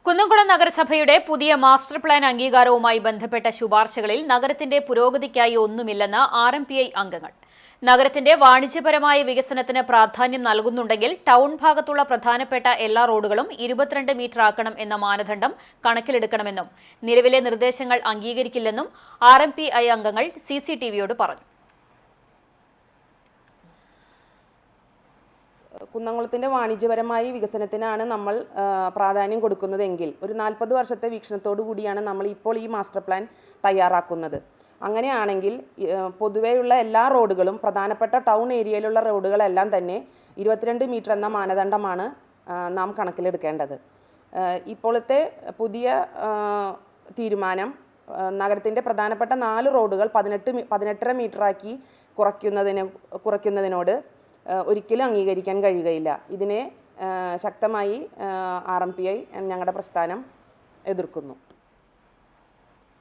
കുന്നംകുളം നഗരസഭയുടെ പുതിയ master plan അംഗീകാരവുമായി ബന്ധപ്പെട്ട ശുപാർശകളിൽ നഗരത്തിന്റെ പുരോഗതിക്കായി ഒന്നുമില്ലെന്ന് RMPI അംഗങ്ങൾ. നഗരത്തിന്റെ വാണിജ്യപരമായ വികസനത്തിന് പ്രാധാന്യം നൽകുന്നുണ്ടെങ്കിൽ ടൗൺ ഭാഗത്തുള്ള പ്രധാനപ്പെട്ട എല്ലാ റോഡുകളും 22 മീറ്റർ ആക്കണം എന്ന മാനദണ്ഡം കണക്കിലെടുക്കണമെന്നും നിലവിലെ നിർദ്ദേശങ്ങൾ അംഗീകരിക്കില്ലെന്നും RMPI അംഗങ്ങൾ CCTVയോട് പറഞ്ഞു. കുന്നംകുളത്തിൻ്റെ വാണിജ്യപരമായ വികസനത്തിനാണ് നമ്മൾ പ്രാധാന്യം കൊടുക്കുന്നതെങ്കിൽ ഒരു 40 വർഷത്തെ വീക്ഷണത്തോടു കൂടിയാണ് നമ്മൾ ഇപ്പോൾ ഈ മാസ്റ്റർ പ്ലാൻ തയ്യാറാക്കുന്നത്. അങ്ങനെയാണെങ്കിൽ പൊതുവെയുള്ള എല്ലാ റോഡുകളും പ്രധാനപ്പെട്ട ടൗൺ ഏരിയയിലുള്ള റോഡുകളെല്ലാം തന്നെ 22 മീറ്റർ എന്ന മാനദണ്ഡമാണ് നാം കണക്കിലെടുക്കേണ്ടത്. ഇപ്പോഴത്തെ പുതിയ തീരുമാനം നഗരത്തിൻ്റെ പ്രധാനപ്പെട്ട 4 റോഡുകൾ 18 മീറ്ററാക്കി കുറയ്ക്കുന്നതിനോട് ഒരിക്കലും അംഗീകരിക്കാൻ കഴിയുകയില്ല. ഇതിനെ ശക്തമായി RMPI ഞങ്ങളുടെ പ്രസ്ഥാനം എതിർക്കുന്നു.